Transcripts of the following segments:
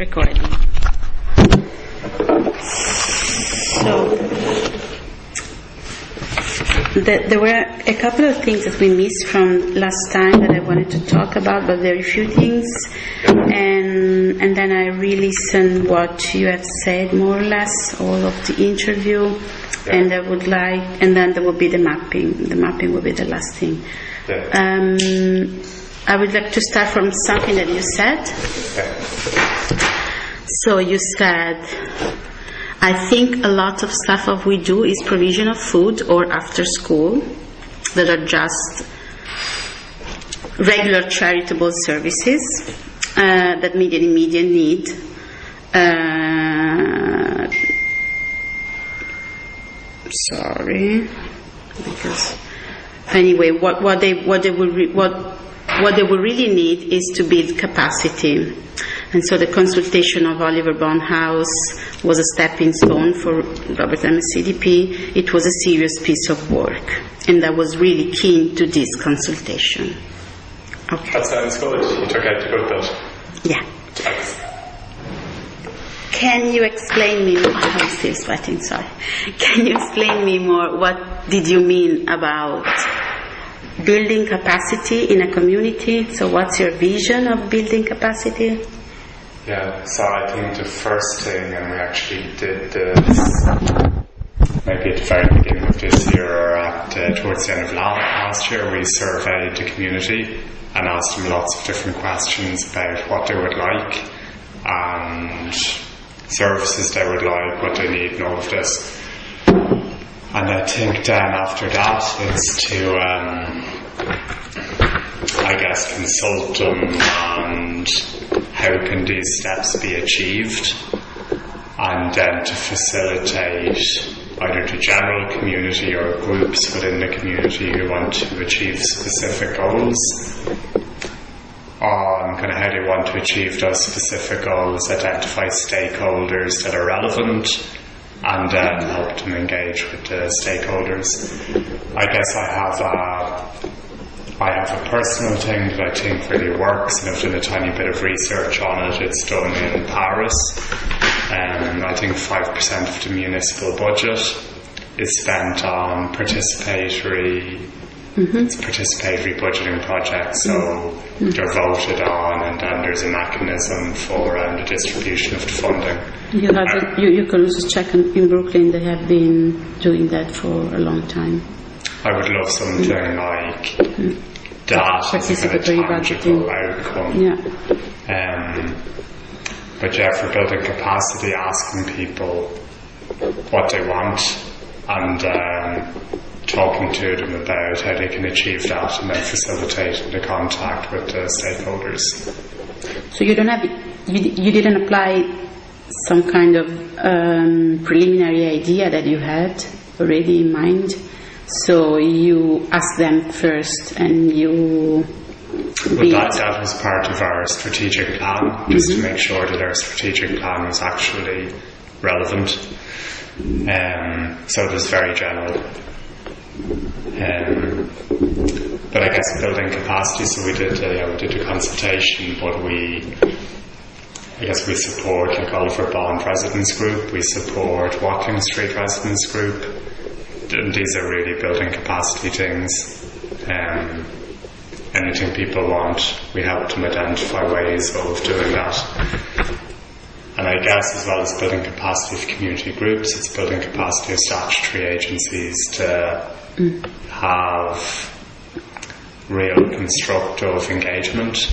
recording. So, there were a couple of things that we missed from last time that I wanted to talk about, but very few things. And then I re-listened what you have said, more or less, all of the interview. Yeah. And and then there will be the mapping. The mapping will be the last thing. Yeah. I would like to start from something that you said. Okay. So you said, I think a lot of stuff that we do is provision of food or after school that are just regular charitable services that meet an immediate need. Sorry, because anyway, what they will really need is to build capacity. And so the consultation of Oliver Bonhouse was a stepping stone for Robert Emmet CDP. It was a serious piece of work, and I was really keen to this consultation. Okay. That sounds good. You took out to put that. Yeah. Thanks. Can you explain me more? I'm still sweating, sorry. Can you explain me more what did you mean about building capacity in a community? So what's your vision of building capacity? Yeah, so I think the first thing, and we actually did this maybe at the very beginning of this year or towards the end of last year, we surveyed the community and asked them lots of different questions about what they would like and services they would like, what they need, and all of this. And I think then after that it's to I guess consult them and how can these steps be achieved, and then to facilitate either the general community or groups within the community who want to achieve specific goals on kind of how they want to achieve those specific goals, identify stakeholders that are relevant, and then help them engage with the stakeholders. I guess I have a personal thing that I think really works, and I've done a tiny bit of research on it. It's done in Paris. I think 5% of the municipal budget is spent on participatory budgeting projects, so they're voted on, and then there's a mechanism for the distribution of the funding. You can also check in Brooklyn. They have been doing that for a long time. I would love something like that as a kind of tangible outcome. Yeah. But yeah, for building capacity, asking people what they want and talking to them about how they can achieve that, and then facilitating the contact with the stakeholders. So you didn't apply some kind of preliminary idea that you had already in mind? So you asked them first, and you... that was part of our strategic plan, just to make sure that our strategic plan was actually relevant. So it was very general. But I guess building capacity, so we did the consultation, but we support like Oliver Bond Residence Group, we support Watling Street Residence Group. These are really building capacity things. Anything people want, we help them identify ways of doing that. And I guess as well as building capacity of community groups, it's building capacity of statutory agencies to have real constructive engagement,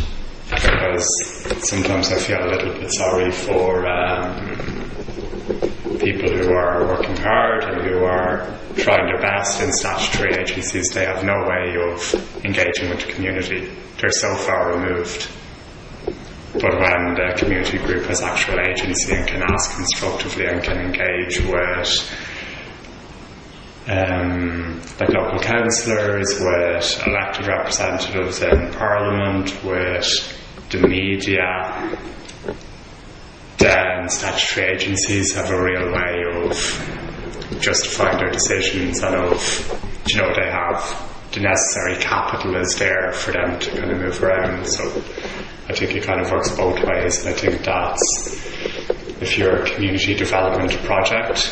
because sometimes I feel a little bit sorry for people who are working hard and who are trying their best in statutory agencies. They have no way of engaging with the community. They're so far removed. But when the community group has actual agency and can ask constructively and can engage with like local councillors, with elected representatives in Parliament, with the media, then statutory agencies have a real way of justifying their decisions, and they have the necessary capital is there for them to kind of move around. So I think it kind of works both ways, and I think that's if you're a community development project,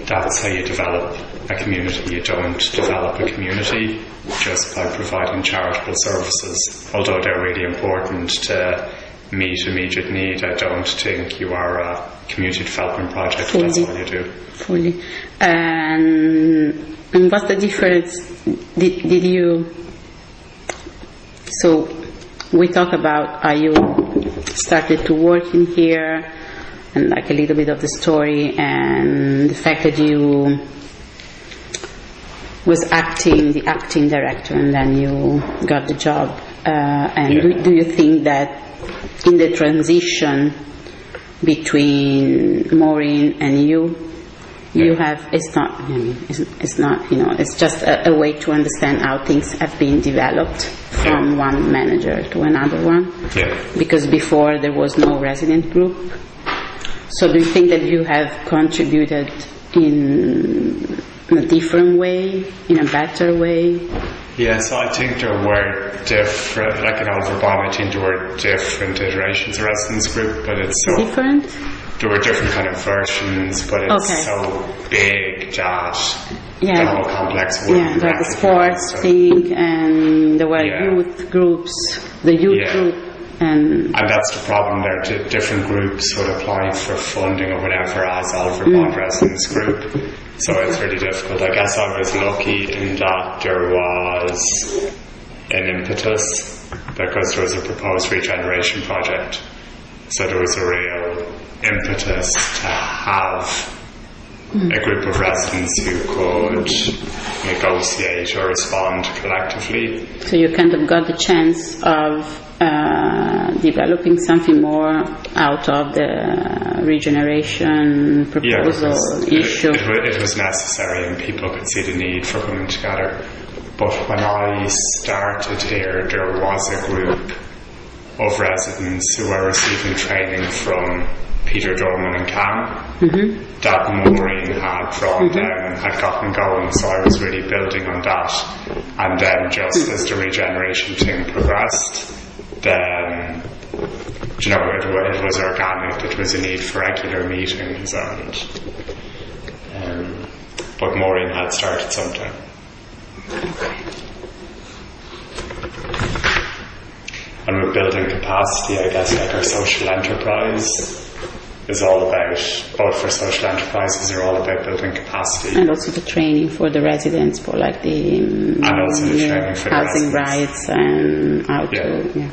that's how you develop a community. You don't develop a community just by providing charitable services. Although they're really important to meet immediate need, I don't think you are a community development project. Fully. That's all you do. Fully. And what's the difference? Did you... So we talk about how you started to work in here, and like a little bit of the story, and the fact that you was the acting director, and then you got the job. And do you think that in the transition between Maureen and you have, it's not, it's just a way to understand how things have been developed from one manager to another one. Because before there was no resident group. So do you think that you have contributed in a different way, in a better way? Yeah, so I think there were different, like in Overbond, I think there were different iterations of residence group, but it's so... Different? There were different kind of versions, but it's so big that the whole complex wouldn't there was the sports thing, and there were youth groups, the youth group. And that's the problem there. Different groups would apply for funding or whatever as Oliver Bond Residence Group. So it's really difficult. I guess I was lucky in that there was an impetus because there was a proposed regeneration project. So there was a real impetus to have a group of residents who could negotiate or respond collectively. So you kind of got the chance of developing something more out of the regeneration proposal issue. It was necessary, and people could see the need for coming together. But when I started here, there was a group of residents who were receiving training from Peter Dorman and Cam that Maureen had drawn down and had gotten going, so I was really building on that. And then just as the regeneration thing progressed, then it was organic. It was a need for regular meetings, and but Maureen had started sometime. And we're building capacity, I guess, like our social enterprise is all about, both for social enterprises are all about building capacity. And also the training for the residents, for like the and also the training for housing the rights and how to,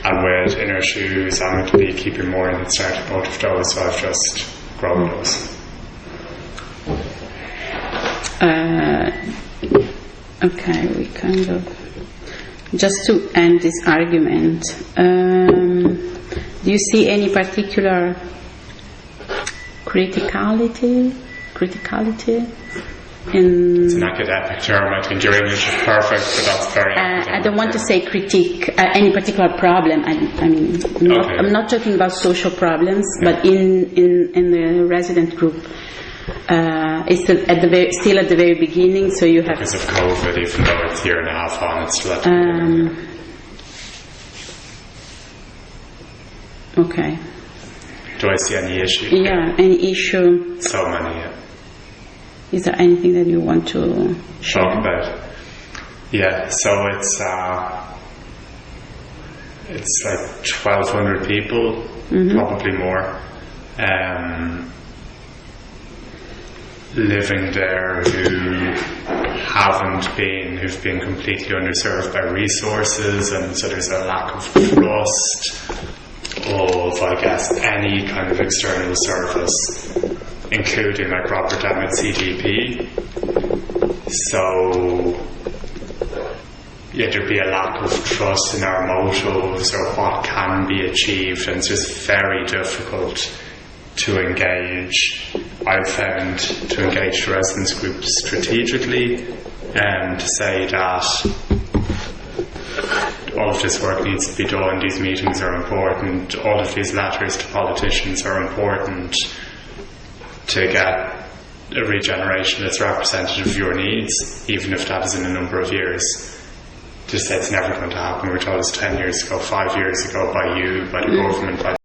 And with Inner Shoes, I'm going to be keeping more in the start of both of those, so I've just grown those. Okay, we kind of... Just to end this argument, do you see any particular criticality in... It's an academic term. I think your English is perfect, but that's very I don't want to say critique any particular problem. I'm not talking about social problems, but in the resident group. It's still at the very beginning, so you have... Because of COVID, even though it's a year and a half on, it's still at the beginning. Okay. Do I see any issue? Yeah, any issue? So many, Is there anything that you want to share? Talk about? Yeah, so it's like 1,200 people, probably more. Living there who've been completely underserved by resources, and so there's a lack of trust of, I guess, any kind of external service, including like Robert Emmett CDP. So there'd be a lack of trust in our motives or what can be achieved, and it's just very difficult to engage. I've found to engage the residence groups strategically and to say that all of this work needs to be done, these meetings are important, all of these letters to politicians are important to get a regeneration that's representative of your needs, even if that is in a number of years. Just say it's never going to happen. We were told us 10 years ago, 5 years ago by you, by the government, by